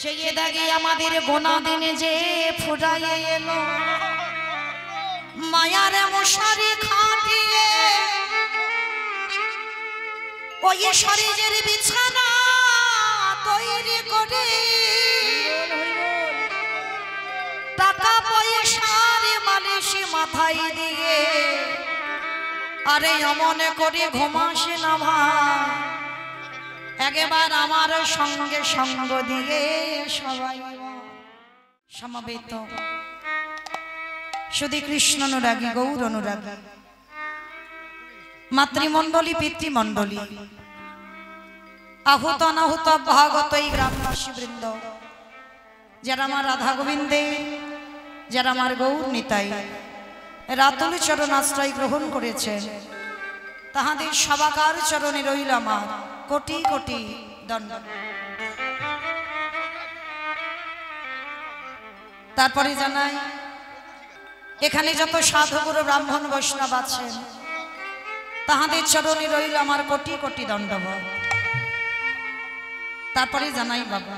সেই দাগে আমাদের গোনা দিনে যে ফুরাইয়ে এলো মায়ার মশারি খাটিয়ে ওই শরীরের বিছানা তৈরি করে টাকা পয়সার মালিশ মাথায় দিয়ে আরে অমনে করে ঘুমাসে না ভাই একবার আমার সঙ্গে সঙ্গ দিয়ে সবাই সমবেত শুধু কৃষ্ণ অনুরাগী গৌর অনুরাগী মাতৃমণ্ডলী পিতৃমণ্ডলী আহুত অনাহুত ভাগত এই গ্রামবাসী বৃন্দ যারা আমার রাধা গোবিন্দে যারা আমার গৌর নিতাই রাতুল চরণ আশ্রয় গ্রহণ করেছেন তাহাদের সবাকার চরণে রইল আমার কোটি কোটি দণ্ড। তারপরে জানাই এখানে যত সাধুগুরু ব্রাহ্মণ বৈষ্ণব আছেন তাহাদের চরণে রইল আমার কোটি কোটি দণ্ডবত। তারপরে জানাই বাবা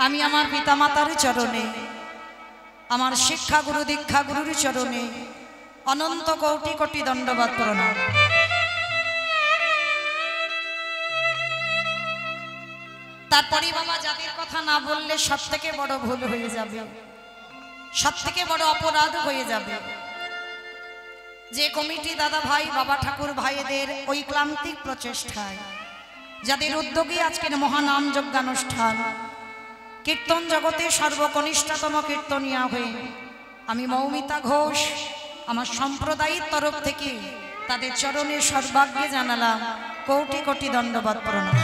আমি আমার পিতামাতার চরণে আমার শিক্ষা গুরু দীক্ষা গুরুর চরণে অনন্ত কোটি কোটি দণ্ডবত প্রণাম। তারপরে বাবা যাদের কথা না বললে সব থেকে বড় ভুল হয়ে যাবে, সব থেকে বড় অপরাধ হয়ে যাবে। যে কমিটি দাদা ভাই বাবা ঠাকুর ভাইদের ওই ক্লান্তিক প্রচেষ্টায় যাদের উদ্যোগে আজকের মহানাম যজ্ঞানুষ্ঠান কীর্তন জগতে সর্বকনিষ্ঠতম কীর্তনিয়া হয়ে আমি মৌমিতা ঘোষ আমার সম্প্রদায়ের তরফ থেকে তাদের চরণে সর্বাগ্যে জানালাম কোটি কোটি দণ্ডবত প্রণাম।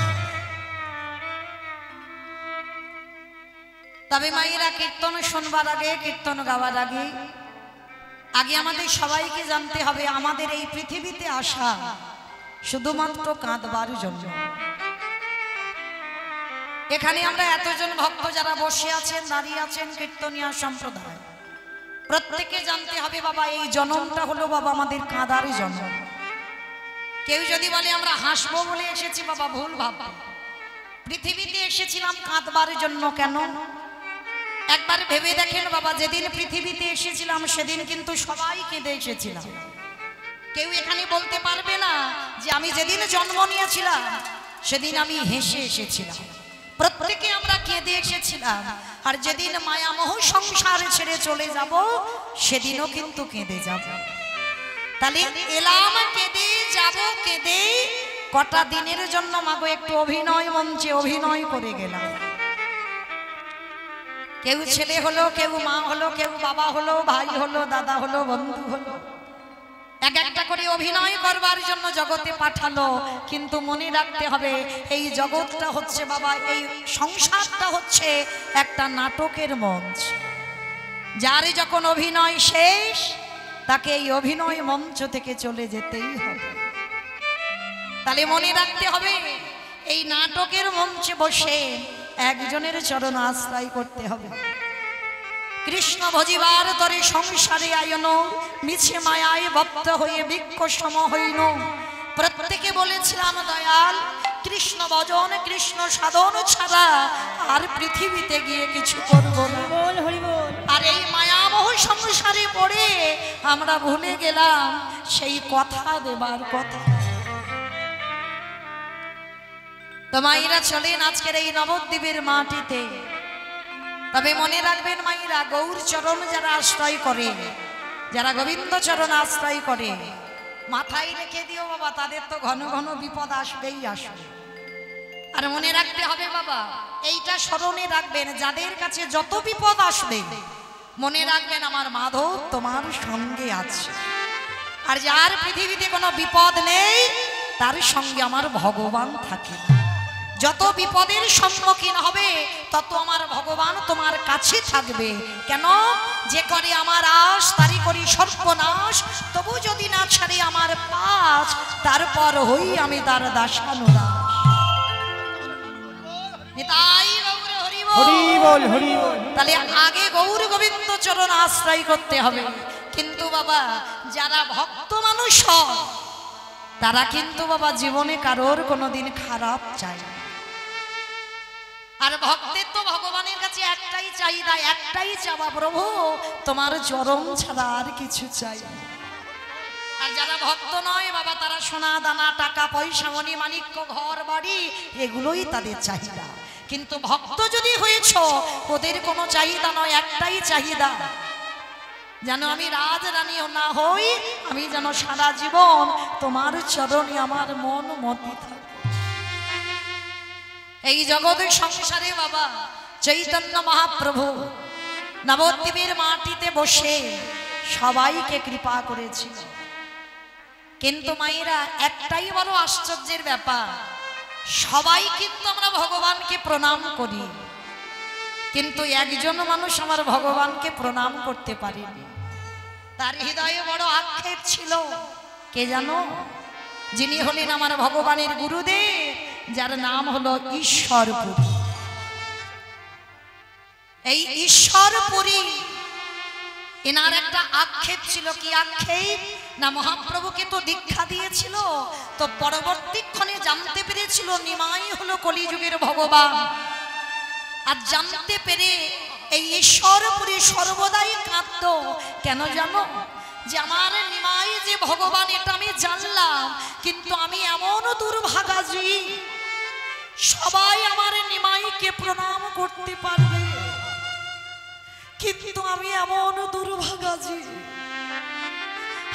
তবে মায়েরা কীর্তন শুনবার আগে কীর্তন গাওয়ার আগে আগে আমাদের সবাইকে জানতে হবে আমাদের এই পৃথিবীতে আসা শুধুমাত্র কাঁদবার জন্য। এখানে আমরা এতজন ভক্ত যারা বসে আছেন দাঁড়িয়ে আছেন কীর্তনিয়া সম্প্রদায় প্রত্যেকে জানতে হবে বাবা এই জন্মটা হলো বাবা আমাদের কাঁদার জন্ম। কেউ যদি বলে আমরা হাসবো বলে এসেছি বাবা ভুল ভাববে। পৃথিবীতে এসেছিলাম কাঁদবার জন্য। কেন একবার ভেবে দেখেন বাবা যেদিন পৃথিবীতে এসেছিলাম সেদিন কিন্তু সবাই কেঁদে এসেছিলাম। কেউ এখানে বলতে পারবে না যে আমি যেদিন জন্ম নিয়েছিলাম সেদিন আমি হেসে এসেছিলাম। প্রত্যেকে আমরা কেঁদে এসেছিলাম। আর যেদিন মায়ামোহ সংসার ছেড়ে চলে যাব সেদিনও কিন্তু কেঁদে যাব। তাহলে এলাম কেঁদে যাব কেঁদে কটা দিনের জন্য মাগো একটু অভিনয় মঞ্চে অভিনয় করে গেলাম। কেউ ছেলে হলো কেউ মা হলো কেউ বাবা হলো ভাই হলো দাদা হলো বন্ধু হলো এক একটা করে অভিনয় করবার জন্য জগতে পাঠালো। কিন্তু মনে রাখতে হবে এই জগৎটা হচ্ছে বাবা এই সংসারটা হচ্ছে একটা নাটকের মঞ্চ। যার যখন অভিনয় শেষ তাকে এই অভিনয় মঞ্চ থেকে চলে যেতেই হবে। তাহলে মনে রাখতে হবে এই নাটকের মঞ্চে বসে একজনের চরণ আশ্রয় করতে হবে। কৃষ্ণ ভজিবার তরে সংসারে আয়ন মিছে মায়ায় বদ্ধ হয়ে বৃক্ষ সম হইন। প্রত্যেকে বলেছিলাম দয়াল কৃষ্ণ ভজন কৃষ্ণ সাধন ছাড়া আর পৃথিবীতে গিয়ে কিছু করব না। আর এই মায়ামোহ সংসারে পড়ে আমরা ভুলে গেলাম সেই কথা দেবার কথা। তো মায়েরা চলেন আজকের এই নবদ্বীপের মাটিতে। তবে মনে রাখবেন মায়েরা গৌর চরণ যারা আশ্রয় করে যারা গোবিন্দ চরণ আশ্রয় করে মাথায় রেখে দিও বাবা তাদের তো ঘন ঘন বিপদ আসবেই আসবে। আর মনে রাখতে হবে বাবা এইটা স্মরণে রাখবেন যাদের কাছে যত বিপদ আসবে মনে রাখবেন আমার মাধব তোমার সঙ্গে আছে। আর যার পৃথিবীতে কোনো বিপদ নেই তার সঙ্গে আমার ভগবান থাকে। যত বিপদের সম্মুখীন হবে তত আমার ভগবান তোমার কাছে থাকবে। কেন যে করে আমার আশ তারই করি সর্বনাশ, তবু যদি না ছাড়ে আমার পাশ তারপর হই আমি তার দাসানুদাস। তাহলে আগে গৌর গোবিন্দ চরণ আশ্রয় করতে হবে। কিন্তু বাবা যারা ভক্ত মানুষ তারা কিন্তু বাবা জীবনে কারোর কোনোদিন খারাপ চায় না। আর ভক্তের তো ভগবানের কাছে একটাই চাহিদা, একটাই চাওয়া, প্রভু তোমার চরণ ছাড়া আর কিছু চাই। আর যারা ভক্ত নয় বাবা, তারা সোনা দানা টাকা পয়সা মণি মাণিক্য ঘর বাড়ি এগুলোই তাদের চাহিদা। কিন্তু ভক্ত যদি হয়েছ, ওদের কোনো চাহিদা নয়, একটাই চাহিদা, যেন আমি রাজরানীও না হই, আমি যেন সারা জীবন তোমার চরণে আমার মন মতি থাকে। এই জগতের সংসারে বাবা চৈতন্য মহাপ্রভু নবদ্বীপের মাটিতে বসে সবাইকে কৃপা করেছিল। কিন্তু মায়েরা একটাই বড় আশ্চর্যের ব্যাপার, সবাই কিন্তু আমরা ভগবানকে প্রণাম করি, কিন্তু একজন মানুষ আমার ভগবানকে প্রণাম করতে পারেনি। তার হৃদয়ে বড় আক্ষেপ ছিল, কে জানো? যিনি হলেন আমার ভগবানের গুরুদেব, যার নাম হলো ঈশ্বরপুরী। এই ঈশ্বরপুরী এনার একটা আক্ষেপ ছিল। কি আক্ষেপ? না মহাপ্রভুকে তো দীক্ষা দিয়েছিল, তো পরবর্তীক্ষণে জানতে পেরেছিল নিমাই হলো কলিযুগের ভগবান। আর জানতে পেরে এই ঈশ্বরপুরী সর্বদাই কাঁদত। কেন জানো? যে আমার নিমাই যে ভগবান এটা আমি জানলাম, কিন্তু আমি এমন দুর্ভাগাজি, সবাই আমার নিমাইকে প্রণাম করতে পারবে, কিন্তু আমি এমন দুর্ভাগাজি,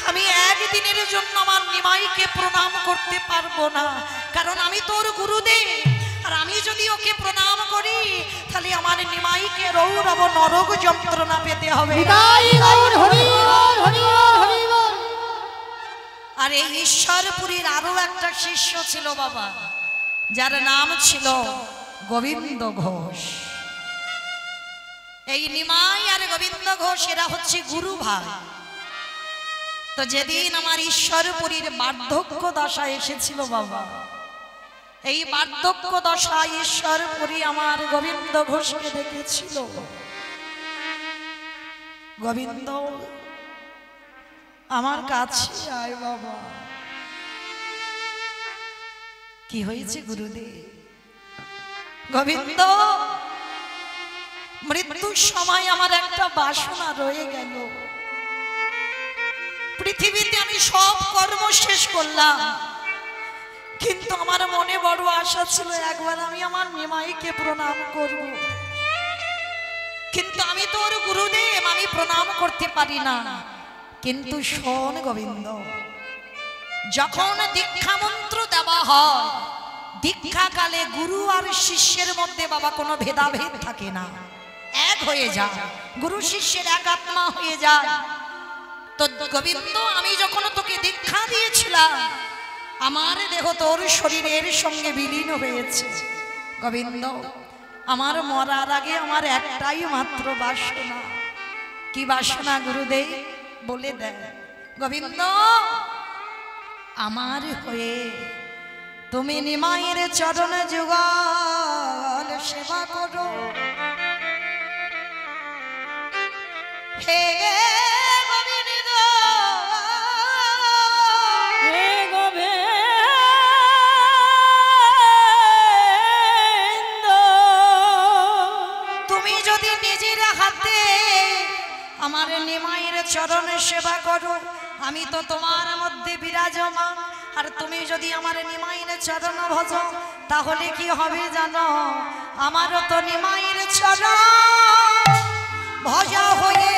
আমি একদিনের জন্য আমার নিমাইকে প্রণাম করতে পারবো না, কারণ আমি তোর গুরুদেব। আর আমি যদি ওকে প্রণাম করি, তাহলে আমার নিমাইকে রৌরব নরক যন্ত্রণা পেতে হবে। আর এই ঈশ্বরপুরীর আরো একটা শিষ্য ছিল বাবা, যার নাম ছিল গোবিন্দ ঘোষ। এই নিমাই আর গোবিন্দ ঘোষ এরা হচ্ছে গুরু ভাই। তো যেদিন আমার ঈশ্বরপুরীর বার্ধক্য দশা এসেছিল বাবা, এই বার্ধক্য দশা ঈশ্বরপুরী আমার গোবিন্দ ঘোষকে দেখেছিল। গোবিন্দ আমার কাছে আয় বাবা। কি হয়েছে গুরুদেব? গোবিন্দ, মৃত্যুর সময় আমার একটা বাসনা রয়ে গেল। পৃথিবীতে আমি সব কর্ম শেষ করলাম, কিন্তু আমার মনে বড় আশা ছিল একবার আমি আমার নিমাইকে প্রণাম করব। কিন্তু আমি তোর গুরুদেব, আমি প্রণাম করতে পারি না। কিন্তু শোন গোবিন্দ, যখন দীক্ষা মন্ত্র দেওয়া হয়, দীক্ষাকালে গুরু আর শিষ্যের মধ্যে বাবা কোনো ভেদাভেদ থাকে না, এক হয়ে যায়, গুরু শিষ্যের এক আত্মা হয়ে যায়। তো গোবিন্দ, আমি যখন তোকে দীক্ষা দিয়েছিলাম, আমার দেহ তোর শরীরের সঙ্গে বিলীন হয়েছে। গোবিন্দ, আমার মরার আগে আমার একটাই মাত্র বাসনা। কি বাসনা গুরুদেব? বলে দেন। গোবিন্দ, আমার হয়ে তুমি নিমাইয়ের চরণ যুগল সেবা করো। হে গোবিন্দ, হে গোবিন্দ, তুমি যদি নিজের হাতে আমার নিমাইয়ের চরণ সেবা করো, আমি তো তোমার মধ্যে বিরাজমান। আর তুমি যদি আমার নিমাইয়ের চরণ ভজো, তাহলে কি হবে জানো? আমারও তো নিমাইয়ের চরণ ভজা হয়ে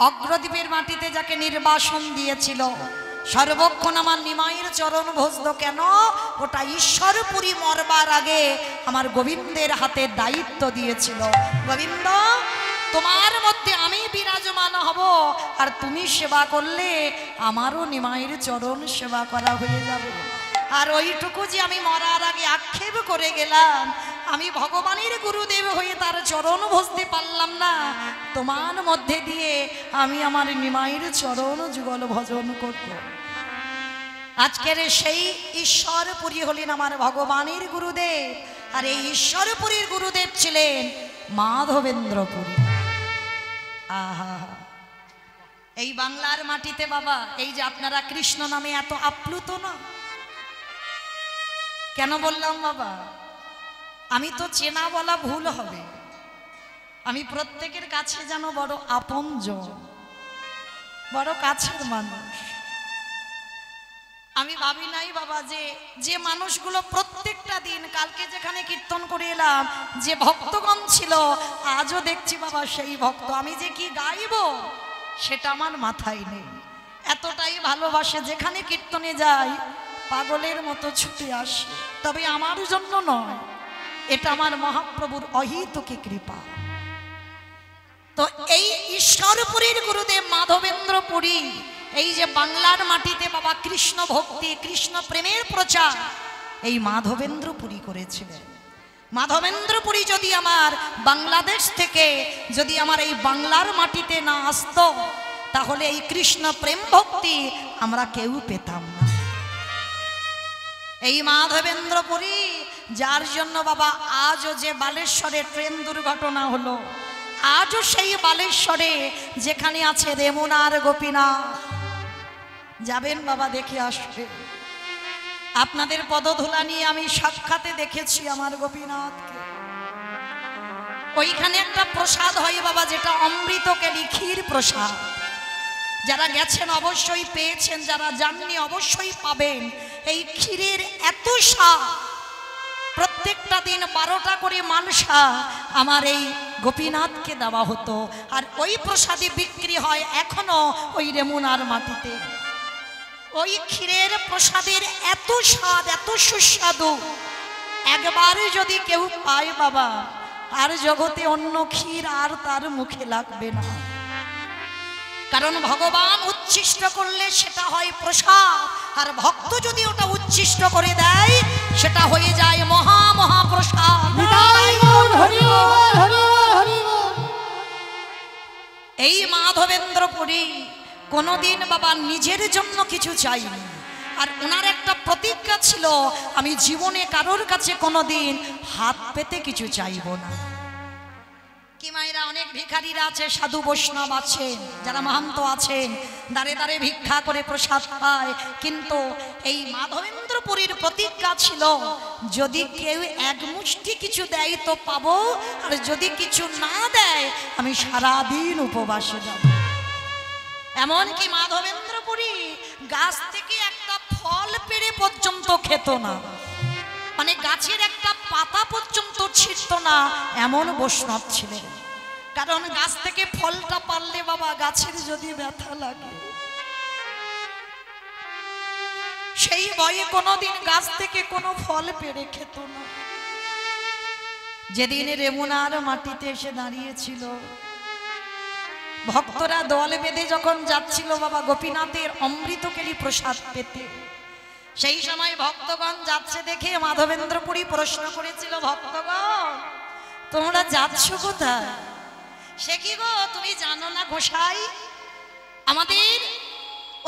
অগ্রদ্বীপের মাটিতে যাকে নির্বাসন দিয়েছিল, সর্বক্ষণ আমার নিমাইয়ের চরণ ভজত কেন? ওটা ঈশ্বরপুরী মরবার আগে আমার গোবিন্দের হাতে দায়িত্ব দিয়েছিল, গোবিন্দ তোমার মধ্যে আমি বিরাজমান হব, আর তুমি সেবা করলে আমারও নিমাইয়ের চরণ সেবা করা হয়ে যাবে। আর ওইটুকু যে আমি মরার আগে আক্ষেপ করে গেলাম, আমি ভগবানের গুরুদেব হয়ে তার চরণ ভজতে পারলাম না, তোমার মধ্যে দিয়ে আমি আমার নিমাইয়ের চরণ যুগল ভজন করব। আজকের সেই ঈশ্বরপুরী হলেন আমার ভগবানের গুরুদেব, আর এই ঈশ্বরপুরীর গুরুদেব ছিলেন মাধবেন্দ্রপুরী। আহা, এই বাংলার মাটিতে বাবা, এই যে আপনারা কৃষ্ণ নামে এত আপ্লুত না কেন বললাম বাবা? আমি তো চেনা বলা ভুল হবে, আমি প্রত্যেকের কাছে যেন বড় আপনজন, বড় কাছের মানুষ। আমি ভাবি নাই বাবা যে মানুষগুলো প্রত্যেকটা দিন, কালকে যেখানে কীর্তন করে এলাম যে ভক্তগণ ছিল, আজও দেখছি বাবা সেই ভক্ত। আমি যে কি গাইব সেটা আমার মাথায় নেই, এতটাই ভালোবাসে, যেখানে কীর্তনে যাই পাগলের মতো ছুটে আসে। তবে আমার জন্য নয়, এটা আমার মহাপ্রভুর অহিতুকী কৃপা। তো এই ঈশ্বরপুরীর গুরুদেব মাধবেন্দ্রপুরী, এই যে বাংলার মাটিতে বাবা কৃষ্ণ ভক্তি, কৃষ্ণ প্রেমের প্রচার এই মাধবেন্দ্রপুরী করেছিলেন। মাধবেন্দ্রপুরী যদি আমার বাংলাদেশ থেকে যদি আমার এই বাংলার মাটিতে না আসতো, তাহলে এই কৃষ্ণ প্রেম ভক্তি আমরা কেউ পেতাম না। এই মাধবেন্দ্রপুরী, যার জন্য বাবা আজও যে বালেশ্বরে ট্রেন দুর্ঘটনা হলো, আজও সেই বালেশ্বরে যেখানে আছে রেমুনার গোপীনাথ, যাবেন বাবা দেখে আসবে। আপনাদের পদধূলা নিয়ে আমি সাক্ষাতে দেখেছি আমার গোপীনাথকে। ওইখানে একটা প্রসাদ হয় বাবা, যেটা অমৃতকেলি ক্ষীর প্রসাদ। যারা গেছেন অবশ্যই পেয়েছেন, যারা যাননি অবশ্যই পাবেন। এই ক্ষীরের এত স্বাদ, প্রত্যেকটা দিন 12টা করে মালসা আমার এই গোপীনাথকে দেওয়া হতো, আর ওই প্রসাদে বিক্রি হয় এখনো ওই রেমুনার মাটিতে। ওই ক্ষীরের প্রসাদের এত স্বাদ, এত সুস্বাদু, একবারে যদি কেউ পায় বাবা, আর জগতে অন্য ক্ষীর আর তার মুখে লাগবে না। কারণ ভগবান উচ্ছিষ্ট করলে সেটা হয় প্রসাদ, আর ভক্ত যদি ওটা উচ্ছিষ্ট করে দেয় সেটা হয়ে যায় মহা মহাপ্রসাদ। এই মাধবেন্দ্রপুরী কোনোদিন বাবা নিজের জন্য কিছু চাইনি, আর ওনার একটা প্রতিজ্ঞা ছিল, আমি জীবনে কারোর কাছে কোনোদিন হাত পেতে কিছু চাইব না। কি মায়েরা, অনেক ভিখারিরা আছে, সাধু বৈষ্ণব আছেন, যারা মহান্ত আছেন, দাঁড়ে দাঁড়ে ভিক্ষা করে প্রসাদ পায়, কিন্তু এই মাধবেন্দ্রপুরীর প্রতিজ্ঞা ছিল, যদি কেউ এক মুষ্টি কিছু দেয় তো পাবো, আর যদি কিছু না দেয় আমি সারাদিন উপবাসে যাব। এমনকি মাধবেন্দ্রপুরী গাছ থেকে একটা ফল পেড়ে পর্যন্ত খেত না, মানে গাছের একটা পাতা পর্যন্ত ছিঁড়ত না, এমন বৈষ্ণব ছিলেন। কারণ গাছ থেকে ফলটা পারলে বাবা গাছের যদি ব্যথা লাগে, সেই ভয়ে কোনোদিন গাছ থেকে কোনো ফল পেড়ে খেত না। যেদিন রেমুনার মাটিতে এসে দাঁড়িয়েছিল, ভক্তরা দল বেঁধে যখন যাচ্ছিল বাবা গোপীনাথের অমৃতকেলি প্রসাদ পেতে, সেই সময় ভক্তগণ যাচ্ছে দেখে মাধবেন্দ্রপুরী প্রশ্ন করেছিল, ভক্তগণ তোমরা যাচ্ছ কোথায়? সে কি গো, তুমি জানো না গোসাই, আমাদের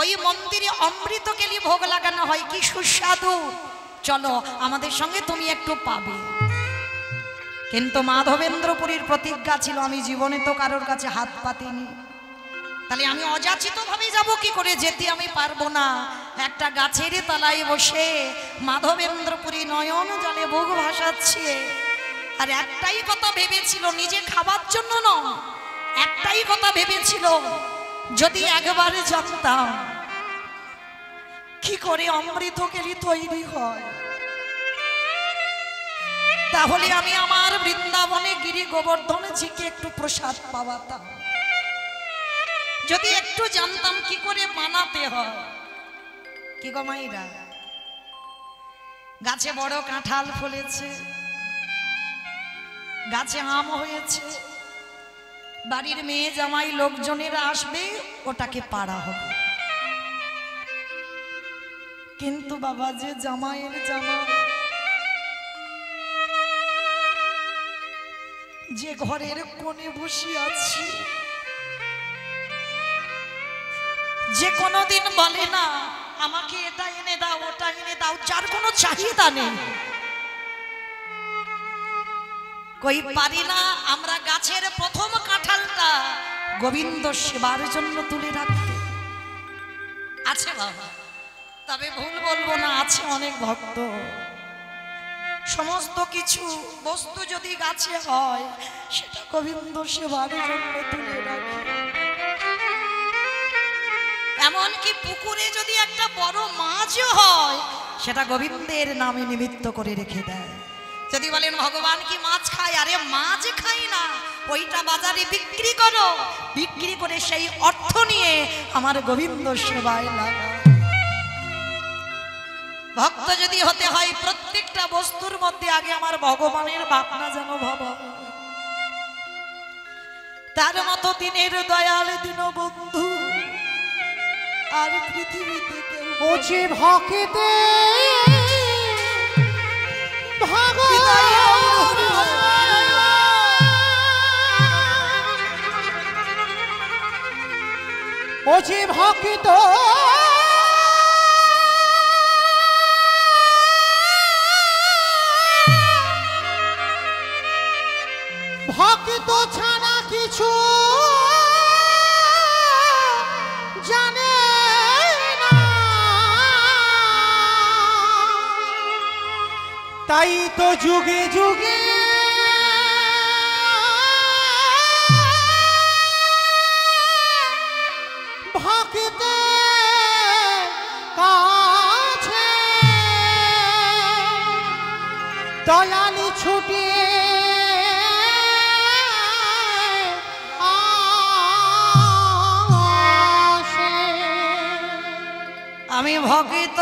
ওই মন্দিরে অমৃতকেলি ভোগ লাগানো হয়, কি সুস্বাদু, চলো আমাদের সঙ্গে তুমি একটু পাবে। কিন্তু মাধবেন্দ্রপুরীর প্রতিজ্ঞা ছিল, আমি জীবনে তো কারোর কাছে হাত পাতিনি, তাহলে আমি অযাচিত ভাবে যাব কি করে, যেতে আমি পারবো না। একটা গাছের তলায় বসে মাধবেন্দ্রপুরী নয়ন জলে বুক ভাসাচ্ছে, আর একটাই কথা ভেবেছিল, নিজে খাবার জন্য নয়, একটাই কথা ভেবেছিল, যদি একবার জানতাম কি করে অমৃতকেলি তৈরি হয়, তাহলে আমি আমার বৃন্দাবনে গিরি গোবর্ধন জিকে একটু প্রসাদ পাওয়াতাম। যদি একটু জানতাম কি করে বানাতে হয়। কি গো মাইরা, গাছে বড় কাঁঠাল ফলেছে, গাছে আম হয়েছে, বাড়ির মেয়ে জামাই লোকজনেরা আসবে, ওটাকে পাড়া হবে। কিন্তু বাবা, যে জামাইয়ের জামাই, যে ঘরের কোণে বসে আছি, যে কোনোদিন বলে না আমাকে এটা এনে দাও ওটা এনে দাও, যার কোনো চাহিদা নেই, কই পারি না আমরা গাছের প্রথম কাঁঠালটা গোবিন্দ সেবার জন্য তুলে রাখতে? আছে বাবা, তবে ভুল বলবো না, আছে অনেক ভক্ত। সমস্ত কিছু বস্তু যদি গাছে হয়, সেটা গোবিন্দ সেবার জন্য তুলে রাখে। এমনকি পুকুরে যদি একটা বড় মাছও হয়, সেটা গোবিন্দের নামে নিমিত্ত করে রেখে দেয়। যদি বলেন ভগবান কি মাছ খায়, আরে মাছ খাই না, ওইটা বাজারে বিক্রি করো, বিক্রি করে সেই অর্থ নিয়ে আমার গোবিন্দ সেবায় লাগা। ভক্ত যদি হতে হয়, প্রত্যেকটা বস্তুর মধ্যে আগে আমার ভগবানের ভাবনা যেন ভাবা। তার মতো দিনের দয়াল দীনবন্ধু আর পৃথিবীতে কেউ ওছে ভকেতে ওছে ভকিত ভকিত ছাড়া কিছু জানে না, তাই তো যুগে যুগে ভক্তে কাছে দয়ালি ছুটে আমি ভকিত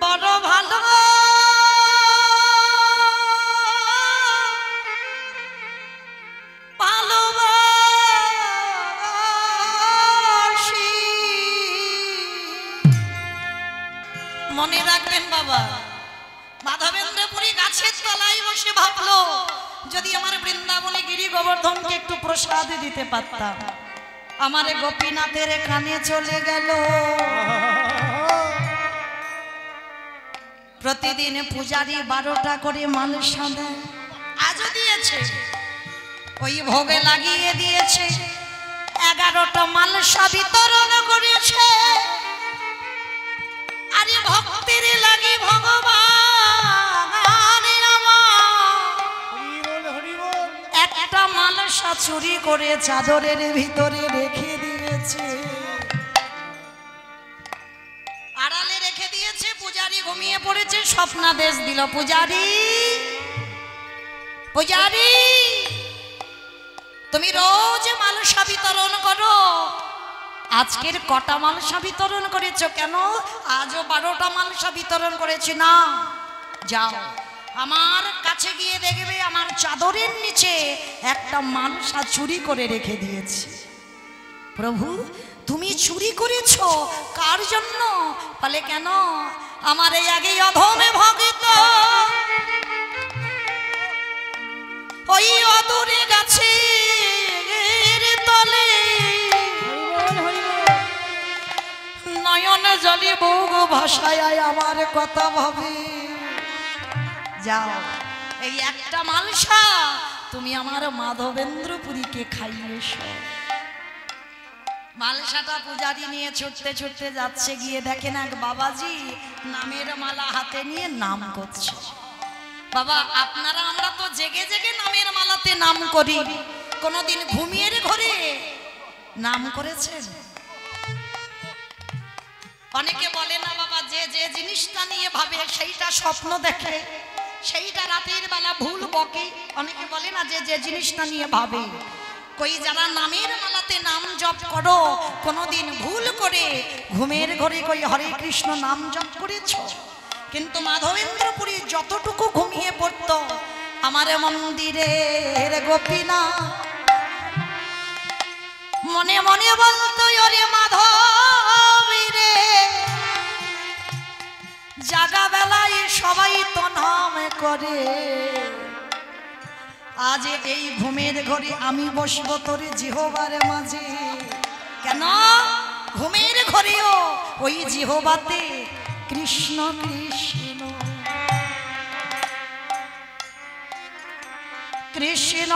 বড় ভালো ভালোবাসি। মনে রাখবেন বাবা, মাধবেন্দ্রপুরী গাছের তলায় বসে ভাবলো, যদি আমার বৃন্দাবনে গিরি গোবর্ধনকে একটু প্রসাদ দিতে পারতাম। আমার গোপীনাথের কানে চলে গেল। প্রতিদিন পূজারি 12টা করে মালসা দেয়, আজও দিয়েছে, ওই ভোগে লাগিয়ে দিয়েছে। 11টা মালসা বিতরণ করেছে। আরে ভক্তের লাগি ভগবান একটা মালসা চুরি করে চাদরের ভিতরে রেখে দিয়েছে, আড়ালে রেখে দিয়েছে। পূজারি ঘুমিয়ে পড়েছে, স্বপ্নাদেশ দিল, পূজারি পূজারি তুমি রোজ মালসা বিতরণ করো, আজকের কটা মালসা বিতরণ করেছো? কেন আজও 12টা মালসা বিতরণ করেছি না। যাও আমার কাছে গিয়ে দেখবে আমার চাদরের নিচে একটা মালসা চুরি করে রেখে দিয়েছি। প্রভু তুমি চুরি করেছো, কার জন্য? বলে কেন, আমার এই আগে অধমে ভগিত ওই অদূরে গাছের তলে নয়ন জলে বউ ভাষায় আমার কথা ভাবে। যাও এই একটা মালসা তুমি আমার মাধবেন্দ্রপুরীকে খাইয়েছো। মালসাটা পূজারি নিয়ে ছুটতে ছুটতে যাচ্ছে, গিয়ে দেখেন এক বাবাজি নামের মালা হাতে নিয়ে নাম করছে। বাবা আপনারা আমরা তো জেগে জেগে নামের মালাতে নাম করি, কোনোদিন ঘুমিয়ে ঘরে নাম করেছেন? অনেকে বলে না বাবা, যে যে জিনিসটা নিয়ে ভাবে সেইটা স্বপ্ন দেখে, সেইটা রাতের বেলা ভুল বকে। অনেকে বলে না যে যে জিনিসটা নিয়ে ভাবে। কই যারা নামের মালাতে নাম জপ করো, কোনোদিন ভুল করে ঘুমের ঘরে কই হরে কৃষ্ণ নাম জপ করেছো? কিন্তু মাধবেন্দ্রপুরী যতটুকু ঘুমিয়ে পড়তো, আমার মন্দিরের গোপীনা মনে মনে বলতো, ওরে মাধব রে, জাগা বেলায় সবাই তো নাম করে, আজ এই ঘুমের ঘরে আমি বসবো তোর জিহবার মাঝে। কেন? ঘুমের ঘরেও ওই জিহবাতে কৃষ্ণ কৃষ্ণ কৃষ্ণ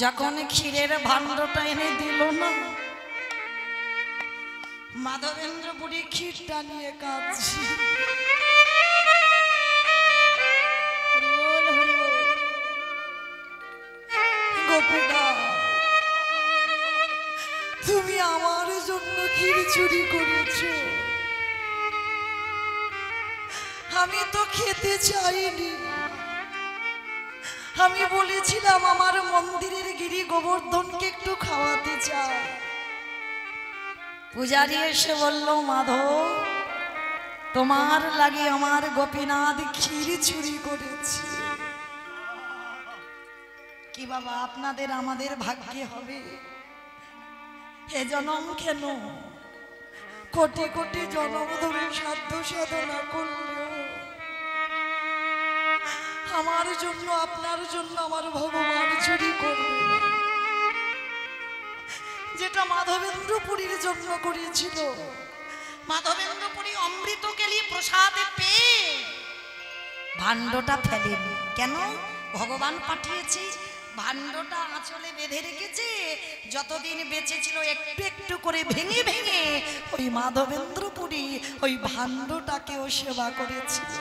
যখন ক্ষীরের ভাণ্ডটা এনে দিল না, মাধবেন্দ্রপুরী ক্ষীরটা নিয়ে কাঁদছি। গোপীদা, তুমি আমার জন্য ক্ষীর চুরি করেছো, আমি তো খেতে চাইনি। আমি বলেছিলাম আমার মন্দিরের গিরি গোবর্ধনকে একটু খাওয়াতে চাই। পূজারি এসে বলল, মাধব, তোমার লাগে আমার গোপীনাথ ক্ষীর চুরি করেছে। কি বাবা, আপনাদের আমাদের ভাগ্যে হবে? এ জনম কেন, কোটি কোটি জনম ধরে সাধ্য সাধনা করলেও আমার জন্য, আপনার জন্য আমার ভগবান চুরি করবে না। যেটা মাধবেন্দ্রপুরীর জন্য করেছিল, মাধবেন্দ্রপুরী অমৃত কেলি প্রসাদে পেয়ে ভাণ্ডটা ফেলেনি। কেন? ভগবান পাঠিয়েছে, ভাণ্ডটা আঁচলে বেঁধে রেখেছে। যতদিন বেঁচে ছিল একটু একটু করে ভেঙে ভেঙে ওই মাধবেন্দ্রপুরী ওই ভাণ্ডটাকেও সেবা করেছিল।